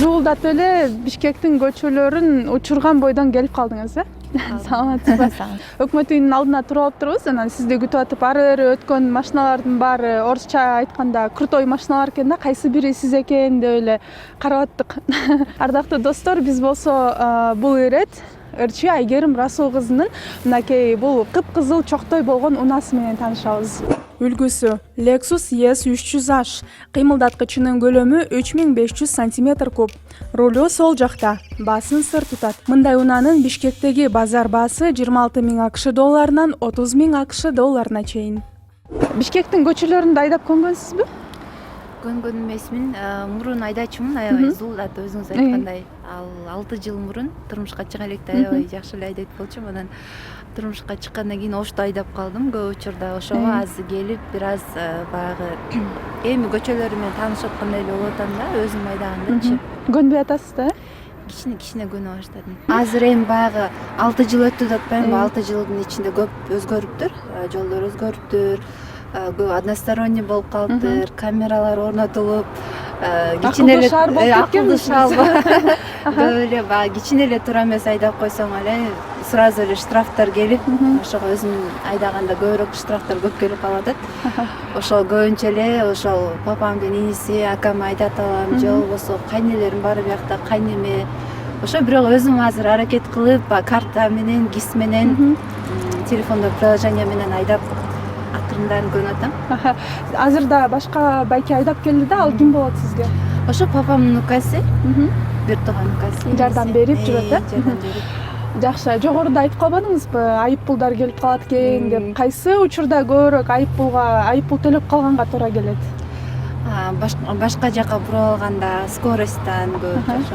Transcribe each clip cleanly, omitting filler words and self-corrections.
жуулдатып эле Бишкектин көчөлөрүн учурган бойдон келип калдыңыз, э? Саламатсызбы? Өкмөт үйүнүнүн алдына туруп алыптырбыз. Анан сизди күтүп атып, ары бери өткөн машиналардын баары орусча айтканда крутой машиналар экен да, кайсы бири сиз экен деп эле карап аттык. Ардактуу достор, биз болсо бул ирет ырчы Айгерим Расул кызынын мынакей бул кыпкызыл чоктой болгон унаасы менен таанышабыз. Үлгүсү Lexus ES 300H, кыймылдаткычынын көлөмү 3500 см куб. Рулу сол жакта, баасын сыр тутат. Мындай унанын Бишкектеги базар баасы 26 000 АКШ долларынан 30 000 АКШ долларына чейин. Бишкектин көчөлөрүндө айдап көнгөнсүзбү? Көнгөн эмесмин, мурун айдачумун, аябай зулдат өзүңүз айткандай. Ал 6 жыл мурун турмушка чыга электе аябай жакшы эле айдайт болчумун. Анан турмушка чыккандан кийин Ошто айдап калдым көп учурда. Ошого азыр келип, бир аз баягы эми көчөлөрү менен таанышып аткандай эле болуп атам да, өзүм айдагандачы. Көнбөй атасыз да? Кичине көнө баштадым. Азыр эми баягы 6 жыл өттү деп атпаймынбы, 6 жылдын ичинде көп өзгөрүптүр, жолдор өзгөрүптүр. Односторонний болуп калыптыр, камералар орнотулуп, кичине эле акылдуу шаар көп эле баягы кичине эле туура эмес айдап койсоң эле сразу эле штрафтар келип, ошого өзүм айдаганда көбүрөөк штрафтар көп келип калып атат. Ошол көбүнчө эле ошол папамдын иниси, акам айдата алам, же болбосо кайнелерим бар биякта, кайнеме. Ошо бирок өзүм азыр аракет кылып, карта менен, ГИС менен, телефондо приложение менен айдап акырындан көнүп атам. Азыр да башка байке айдап келди да, ал ким болот сизге? Ошо папамдын укасы, бир тууган укасы. Жардам берип жүрөт, э? Жардам берип. Жакшы, жогоруда айтып калбадыңызбы, айып пулдар келип калат экен деп? Кайсы учурда көбүрөөк айып пул төлөп калганга туура келет? Башка жака буруп алганда скоросттан көп ошо.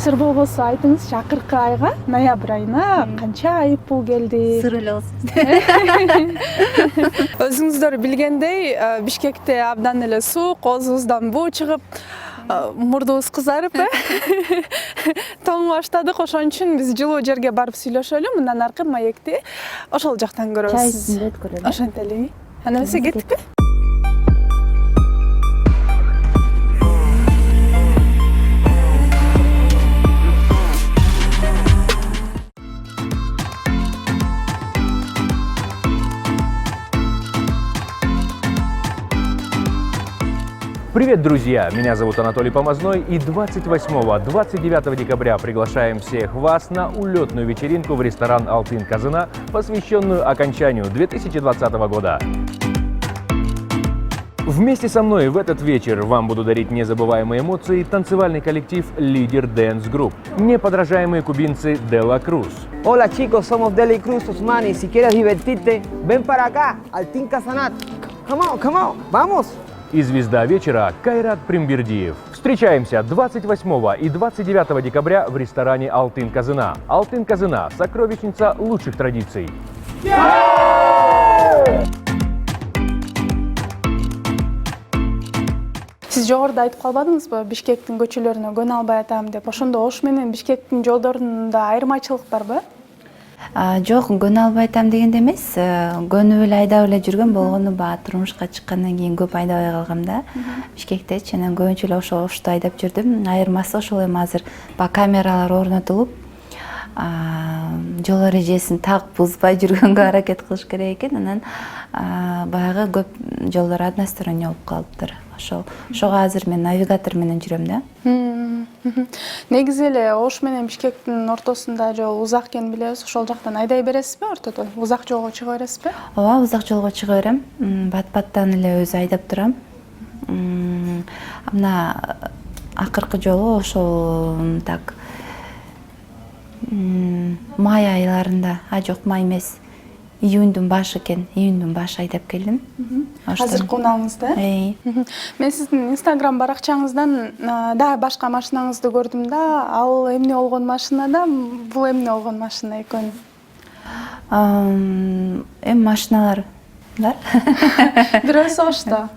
Сыр болбосо айтыңызчы, акыркы айга, ноябрь айына канча айып пул келди? Сыр эле болсун. Өзүңүздөр билгендей, Бишкекте абдан эле суук, оозубуздан буу чыгып, мурдубуз кызарып, тоңуп баштадык. Ошон үчүн биз жылуу жерге барып сүйлөшөлү. Мындан аркы маекти ошол жактан көрөбүз. Чай үстүндө көрөлү. Ошентели. Ана эмесе кеттикпи? Привет, друзья! Меня зовут Анатолий Помазной, и 28-29 декабря приглашаем всех вас на улетную вечеринку в ресторан «Алтын Казына», посвященную окончанию 2020 года. Вместе со мной в этот вечер вам буду дарить незабываемые эмоции танцевальный коллектив «Лидер Dance Group», неподражаемые кубинцы «Dela Cruz». Hola chicos, somos Dela Cruz Osmani. Si quieres divertirte, ven para acá, Алтын Казына. Come on, vamos! И звезда вечера Кайрат Примбердиев. Встречаемся 28 и 29 декабря в ресторане «Алтын Казына». «Алтын Казына» – сокровищница лучших традиций. Сиз жогоруда айтып калбадыңызбы, Бишкектин көчөлөрүнө көнө албай атам деп? Ошондо Ош менен Бишкектин жолдорунда айырмачылык барбы? Жок, көнө албай атам дегенде эмес, көнүп эле айдап эле жүргөн болгону баягы турмушка чыккандан кийин көп айдабай калгам да. Бишкектечи, анан көбүнчө эле Ошто айдап жүрдүм. Айырмасы ошол эми азыр баягы камералар орнотулуп, жол эрежесин так бузбай жүргөнгө аракет кылыш керек экен. Анан баягы көп жолдор односторонний болуп калыптыр. Ошого азыр мен навигатор менен жүрөм да. Негизи эле Ош менен Бишкектин ортосунда жол узак экенин билебиз. Ошол жактан айдай бересизби ортодо? Узак жолго чыга бересизби? Ооба, узак жолго чыга берем. Бат-баттан эле өзү айдап турам. Мына акыркы жолу ошол так май айларында, жок, май эмес, июндун башы экен, июндун башы айдап келдим. Азыркы унааңызда? Мен сиздин Instagram баракчаңыздан да башка машинаңызды көрдүм да, ал эмне болгон машина да, бул эмне болгон машина экөнү? Машиналар бар. Бирөөсү Ошто.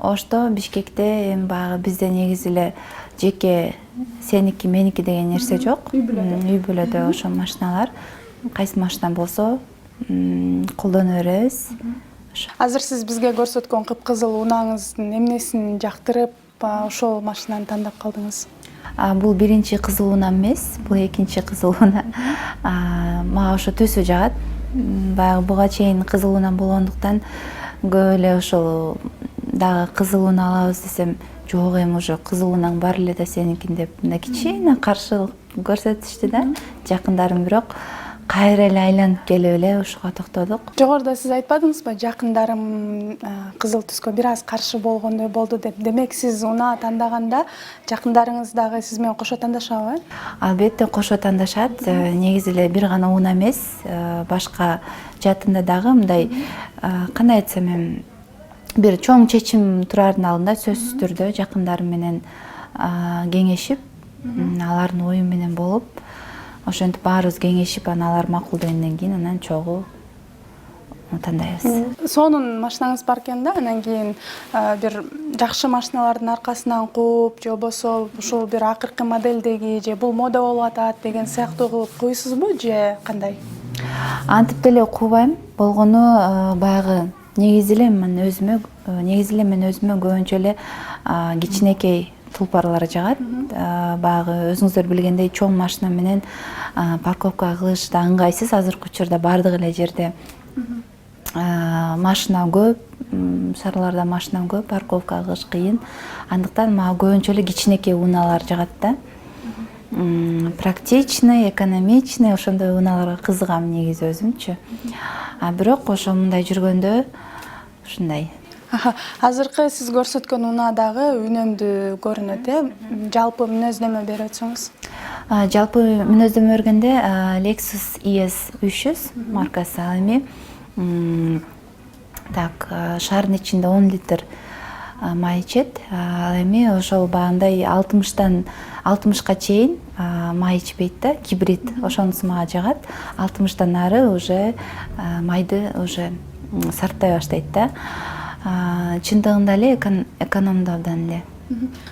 Ошто, Бишкекте баягы бизде негизи эле жеке сеники, меники деген нерсе жок. Үй бүлөдө ошол машиналар. Кайсы машина болсо колдоно беребиз. Азыр сиз бизге көрсөткөн кыпкызыл унааңыздын эмнесин жактырып, ошол машинаны тандап калдыңыз? Бул биринчи кызыл унам эмес, бул экинчи кызыл уна. Мага ошо төсү жагат. Баягы буга чейин кызыл унам болгондуктан көп эле ошол дагы кызыл уна алабыз десем, жок эми уже кызыл унаң бар эле да сеникин деп мындай кичине каршылык көрсөтүштү да. Жакындарым бирок кайра эле айланып келип эле ушуга токтодук. Жогоруда сиз айтпадыңызбы, жакындарым кызыл түскө бир аз каршы болгондой болду деп. Демек сиз унаа тандаганда жакындарыңыз дагы сиз менен кошо тандашабы? Албетте кошо тандашат. Негизи эле бир гана унаа эмес, башка жаатында дагы мындай кандай айтсам эми бир чоң чечим турардын алдында сөзсүз түрдө жакындарым менен кеңешип, алардын ою менен болуп, ошентип баарыбыз кеңешип, алар макулдагендан кийин анан чогуу тандайбыз. Сонун машинаңыз бар экен да, анан кийин бир жакшы машиналардын аркасынан кууп, же болбосо ушул бир акыркы модельдеги же бул мода болуп атат деген сыяктуу кылып куйсузбу же кандай? Антип деле куубайм. Болгону баягы негизи эле мен өзүмө көбүнчө эле кичинекей тулпарлар жагат. Баягы өзүңүздөр билгендей чоң машина менен парковка кылыш да ыңгайсыз. Азыркы учурда бардык эле жерде машина көп, шаарларда машина көп, парковка кылыш кыйын. Андыктан мага көбүнчө эле кичинекей унаалар жагат да. Практичный, экономичный, ошондой унааларга кызыгам негизи өзүмчү. Бирок ошо мындай жүргөндө ушундай. Азыркы сиз көрсөткөн унаа дагы үнөмдүү көрүнөт, жалпы мүнөздөмө берип өтсөңүз. Жалпы мүнөздөмө бергенде Lexus ES 300 маркасы, ал эми шаардын ичинде 10 литр май ичет. Ал эми ошол баягындай 60ка чейин май ичпейт да, гибрид. Ошонусу мага жагат. 60тан ары уже майды уже сарптай баштайт да. Чындыгында эле экономдуу абдан эле.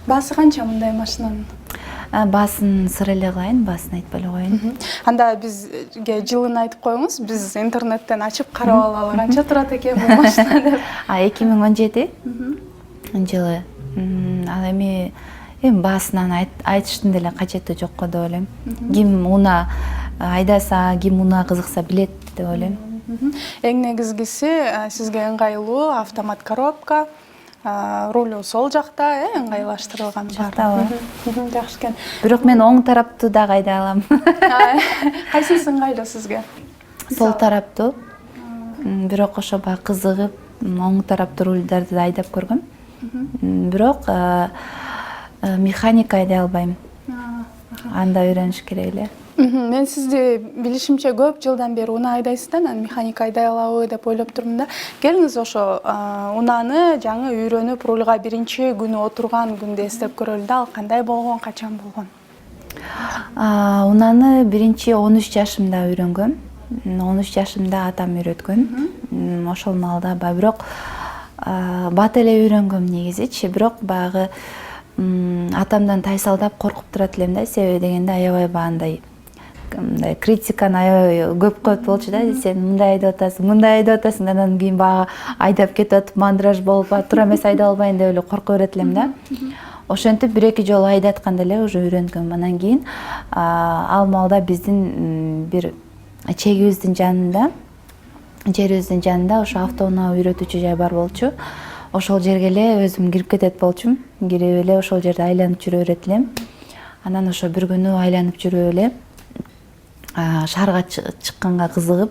Баасы канча мындай машинанын? Баасын сыр эле кылайын, баасын айтпай эле коеюн. Анда бизге жылын айтып коюңуз, биз интернеттен ачып карап алалы канча турат экен бул машина деп. 2017 жылы. Ал эми баасынан айтыштын деле кажети жок го деп ойлойм. Ким унаа айдаса, ким унаа кызыкса билет деп ойлойм. Эң негизгиси сизге ыңгайлуу автомат коробка, рулю сол жакта, ыңгайлаштырылган бар. Жакшы экен. Бирок мен оң тараптуу дагы айдай алам. Кайсысы ыңгайлуу сизге? Сол тараптуу. Бирок ошо баягы кызыгып, оң тараптуу рульдарды да айдап көргөм. Бирок механика айдай албайм. Анда үйрөнүш керек эле. Мен сизди билишимче көп жылдан бери унаа айдайсыз да, анан механика айдай алабы деп ойлоп турмун да. Келиңиз ошо унааны жаңы үйрөнүп, рульга биринчи күнү отурган күндү эстеп көрөлү да, ал кандай болгон, качан болгон? Унааны биринчи 13 жашымда үйрөнгөм. 13 жашымда атам үйрөткөн. Ошол маалда бирок бат эле үйрөнгөм негизичи, бирок баягы атамдан тайсалдап коркуп турат элем да, себеби дегенде аябай баандай критиканы аябай көп коет болчу да. Сен мындай айдап атасың, анан кийин баягы айдап кетип атып мандраж болуп туура эмес айдап албайын деп эле корко берет элем да. Ошентип 1-2 жолу айдатканда эле уже үйрөнгөм. Анан кийин ал маалда биздин бир чегибиздин жанында, жерибиздин жанында ошо автоунаа үйрөтүүчү жай бар болчу. Ошол жерге эле өзүм кирип кетет болчумун. Кирип эле ошол жерде айланып жүрө берет элем. Анан ошо бир күнү айланып жүрүп эле шаарга чыкканга кызыгып,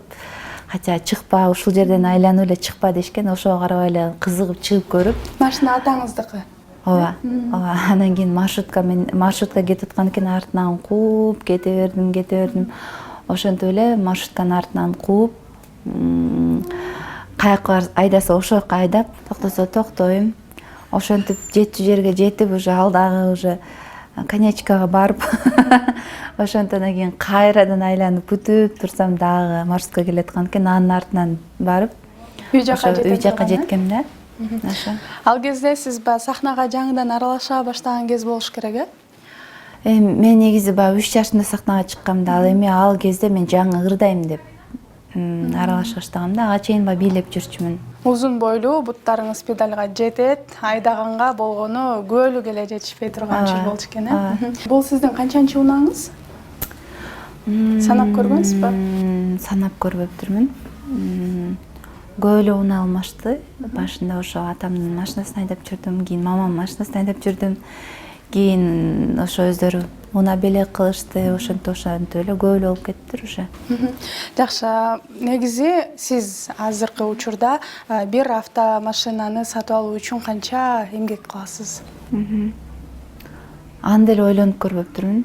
хотя чыкпа, ушул жерден айланып эле чыкпа дешкен, ошого карабай эле кызыгып чыгып көрүп. Машина атаңыздыкы? Ооба. Анан кийин маршрутка кетип аткан экен, артынан кууп кете бердим. Ошентип эле маршрутканын артынан кууп, каяка айдаса ошол жака айдап, токтосо токтойм. Ошентип жетчү жерге жетип, уже ал дагы уже конечкага барып, ошентодон кийин кайрадан айланып бүтүп турсам дагы маршрутка келаткан экен, анын артынан барып үй жака жеткем да. Ал кезде сиз сахнага жаңыдан аралаша баштаган кез болуш керек, Мен негизи 3 жашымда сахнага чыккам да, ал эми ал кезде мен жаңы ырдайм деп аралаша баштагам ага чейин баягы бийлеп жүрчүмүн. Узун бойлуу, буттарыңыз педалга жетет, айдаганга болгону көөлү келе жетишпей турган жыл болчу экен, э? Бул сиздин канчанчы унааңыз? Санап көргөнсүзбү? Санап көрбөптүрмүн. Көөлү унаа алмашты. Башында ошо атамдын машинасын айдап жүрдүм, кийин мамамдын машинасын айдап жүрдүм. Кийин ошо өздөрү унаа белек кылышты, ошентип эле көөлү болуп кеттир уже. Жакшы, негизи сиз азыркы учурда бир автомашинаны сатып алуу үчүн канча эмгек кыласыз? Аны деле ойлонуп көрбөптүрмүн.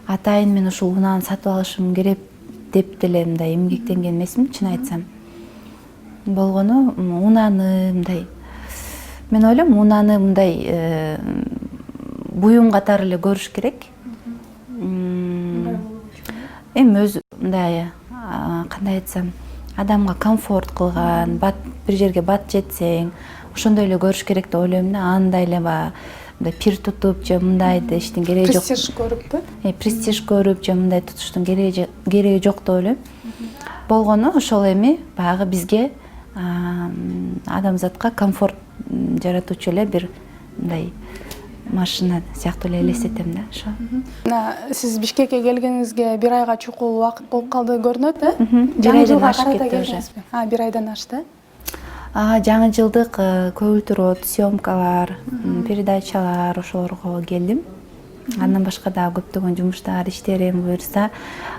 Атайын мен ушул унааны сатып алышым керек деп деле мындай эмгектенген эмесмин, чын айтсам. Болгону унааны мындай мен ойлойм, унааны мындай буюм катары эле көрүш керек. Эми өз мындай кандай айтсам, адамга комфорт кылган, бир жерге бат жетсең, ошондой эле көрүш керек деп ойлойм да. Андай эле мындай пир тутуп же мындай иштин кереги жок. Престиж көрүппү? Престиж көрүп же мындай тутуштун кереги жок деп ойлойм. Болгону ошол эми баягы бизге адамзатка комфорт жаратуучу эле бир мындай машина сыяктуу эле элестетем да ошо. Сиз Бишкекке келгениңизге бир айга чукул убакыт болуп калды көрүнөт, э? Бир айдан ашып кетти уже. Бир айдан ашты. Жаңы жылдык көгүлтүрөт, съемкалар, передачалар ошолорго келдим. Андан башка дагы көптөгөн жумуштар, иштерим буюрса,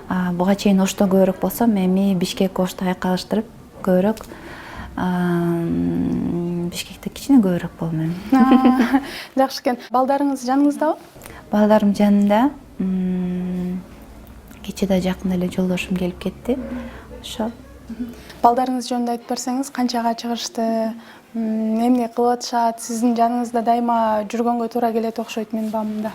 буга чейин Ошто көбүрөөк болсом, эми Бишкек Ошто айкалыштырып көбүрөөк Бишкекте кичине көбүрөөк болом. Жакшы экен. Балдарыңыз жаныңыздабы? Балдарым жанымда. Кечээ да жакында эле жолдошум келип кетти. Ошо. Балдарыңыз жөнүндө айтып берсеңиз, канчага чыгышты, эмне кылып атышат, сиздин жаныңызда дайыма жүргөнгө туура келет окшойт менин баамымда.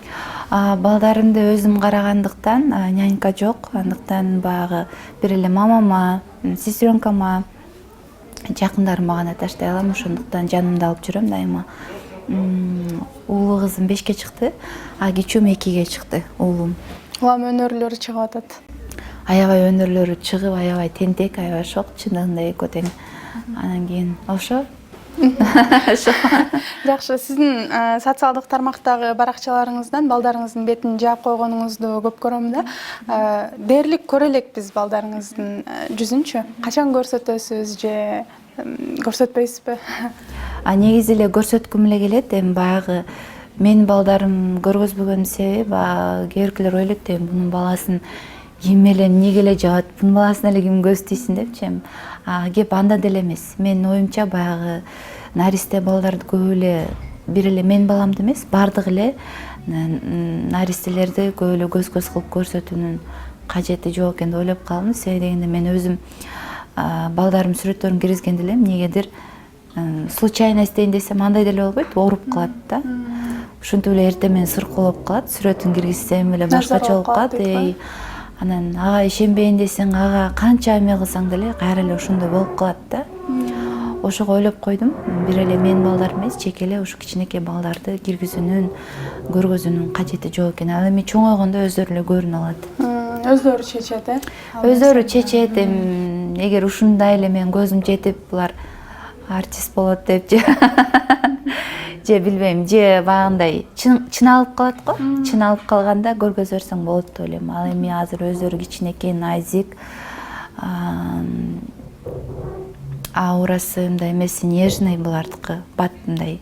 Балдарымды өзүм карагандыктан, нянька жок, андыктан баягы бир эле мамама, сестренкама, жакындарыма гана таштай алам, ошондуктан жанымда алып жүрөм дайыма. Уулу кызым 5-ке чыкты, кичүүм 2-ге чыкты, уулум. Улам өнөрлөрү чыгып атат. Аябай өнөрлөрү чыгып, аябай тентек, аябай шок, чындыгында экөө тең. Анан кийин ошо. Жакшы, сиздин социалдык тармактагы баракчаларыңыздан балдарыңыздын бетин жаап койгонуңузду көп көрөм да. Дээрлик көрө элекпиз балдарыңыздын жүзүнчү. Качан көрсөтөсүз же көрсөтпөйсүзбү? Негизи эле көрсөткүм эле келет. Эми баягы менин балдарым көргөзбөгөнүн себеби кээ биркилер ойлойт, бунун баласын ким эле эмнеге эле жабат, бунун баласын эле ким көзтүйсүн депчи. Кеп анда деле эмес. Менин оюмча баягы наристе балдарды көп эле бир эле менин баламды эмес, бардык эле наристелерди көп эле көз-көз кылып көрсөтүүнүн кажети жок экен деп ойлоп калдым. Себеби дегенде мен өзүм балдарым сүрөттөрүн киргизгенде эле эмнегедир случайно эстейин десем андай деле болбойт, ооруп калат да. Ушинтип эле эртең менен сыркоолоп калат, сүрөтүн киргизсем эле башкача болуп калат. Анан ишенбейин десең, канча эме кылсаң деле кайра эле ошондой болуп калат да. Ошого ойлоп койдум, бир эле менин балдарым эмес, чеке эле ушу кичинекей балдарды киргизүүнүн, көргөзүүнүн кажети жок экен. Ал эми чоңойгондо өздөрү эле көрүнүп алат. Өздөрү чечет, э? Өздөрү чечет. Эгер ушундай эле менин көзүм жетип, булар артист болот деп же билбейм, же баягындай чыналып калат го. Чыналып калганда көргөзө берсең болот деп ойлойм. Ал эми азыр өздөрү кичинекей, назик, аурасы мындай эмеси нежный, булардыкы бат мындай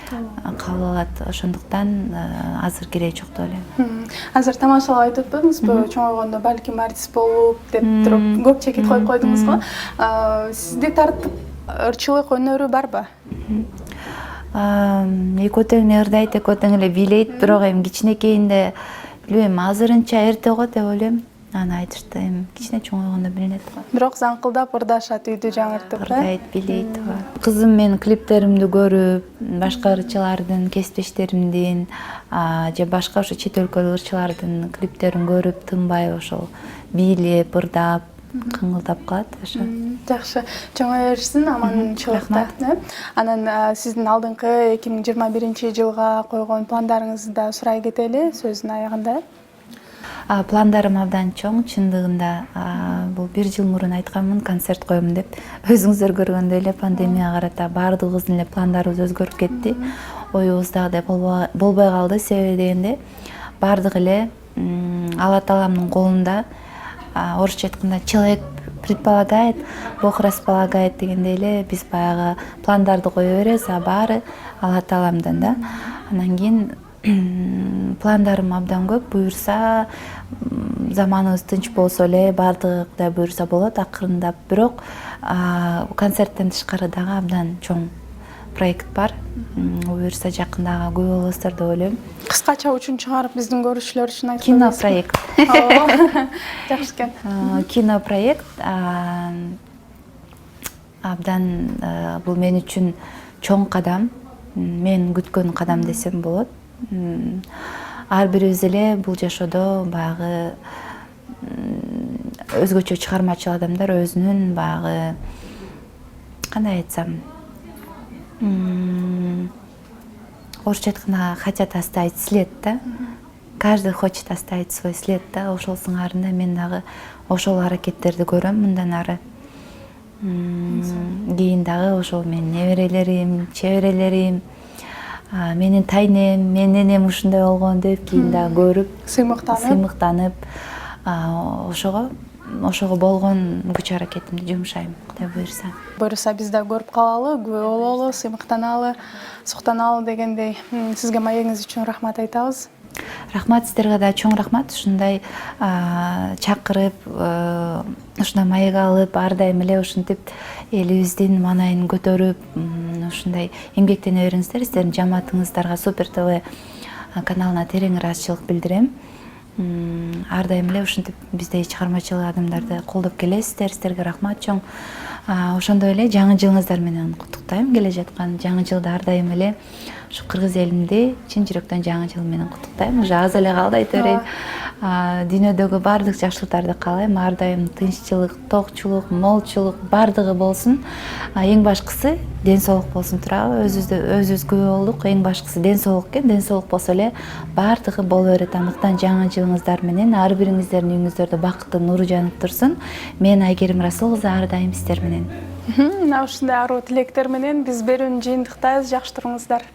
кабыл алат. Ошондуктан азыр кереги жок деп ойлойм. Азыр тамашалап айтып атпадыңызбы? Чоңойгондо балким артист болуп деп туруп көп чекит коюп койдуңуз го. Сизди тартып ырчылык өнөрү барбы? Экөө тең ырдайт, экөө тең эле бийлейт, бирок эми кичинекейинде билбейм, азырынча эрте го деп ойлойм. Аны айтышты, эми кичине чоңойгондо билинет го. Бирок заңкылдап ырдашат, үйдү жаңыртып, ырдайт, бийлейт го. Кызым менин клиптеримди көрүп, башка ырчылардын, кесиптештеримдин, же башка ошо чет өлкөлүк ырчылардын клиптерин көрүп, тынбай ошол бийлеп, ырдап, кыңгылдап калат ошо. Жакшы, чоңое беришсин, аманчылыкта. Анан сиздин алдыңкы 2021-жылга койгон пландарыңызды да сурай кетели сөздүн аягында. Пландарым абдан чоң, чындыгында бул 1 жыл мурун айтканмын концерт коем деп. Өзүңүздөр көргөндөй эле пандемияга карата баардыгыбыздын эле пландарыбыз өзгөрүп кетти. Оюбуздагыдай болбой калды. Себеби дегенде баардыгы эле Алла Тааламдын колунда. Орусча айтканда человек предполагает, Бог располагает дегендей эле биз баягы пландарды кое беребиз, а баары Алла Тааламдан да. Анан кийин пландарым абдан көп, буюрса заманыбыз тынч болсо эле баардыгы Кудай буюрса болот акырындап. Бирок концерттен тышкары дагы абдан чоң проект бар. Буюрса жакында көп болосуздар деп ойлойм. Кыскача үчүн чыгарып биздин көрүүчүлөр үчүн айтып Кино проект. Жакшы экен. Кино проект абдан бул мен үчүн чоң кадам, мен күткөн кадам десем болот. Ар бирибиз эле бул жашоодо баягы өзгөчө чыгармачыл адамдар өзүнүн баягы кандай айтсам, орусча айтканда хотят оставить след, да? Каждый хочет оставить свой след, да? Ошол сыңарында мен дагы ошол аракеттерди көрөм мындан ары. Кийин дагы ошол менин неберелерим, чеберелерим, менин тайнем, менин энем ушундай болгон деп кийин дагы көрүп, сыймыктанып, ошого болгон күч аракетимди жумшайм, Кудай буюрса. Буюрса биз да көрүп калалы, күбө бололу, сыймыктаналы, суктаналы дегендей. Сизге маегиңиз үчүн рахмат айтабыз. Рахмат, сиздерге да чоң рахмат. Ушундай чакырып, ушундай маек алып, ар дайым эле ушинтип элибиздин маанайын көтөрүп, ушундай эмгектене бериңиздер. Сиздердин жамаатыңыздарга Супер ТВ каналына терең ыраазычылык билдирем. Ар дайым эле ушинтип биздей чыгармачыл адамдарды колдоп келесиздер. Сиздерге рахмат чоң. Ошондой эле жаңы жылыңыздар менен куттуктайм. Келе жаткан жаңы жылда ар дайым эле ушу кыргыз элинди чын жүрөктөн жаңы жыл менен куттуктайм. Уже аз эле калды айта берейин. Дүйнөдөгү баардык жакшылыктарды каалайм. Ар дайым тынччылык, токчулук, молчулук баардыгы болсун. Эң башкысы ден соолук болсун турабы. Өзүбүз күбө болдук. Эң башкысы ден соолук экен. Ден соолук болсо эле баардыгы боло берет. Андыктан жаңы жылыңыздар менен ар бириңиздердин үйүңүздөрдө бакыттын нуру жанып турсун. Мен Айгерим Расул кызы ар дайым сиздер менен. Ушундай аруу тилектер менен биз берүүнү жыйынтыктайбыз. Жакшы туруңуздар.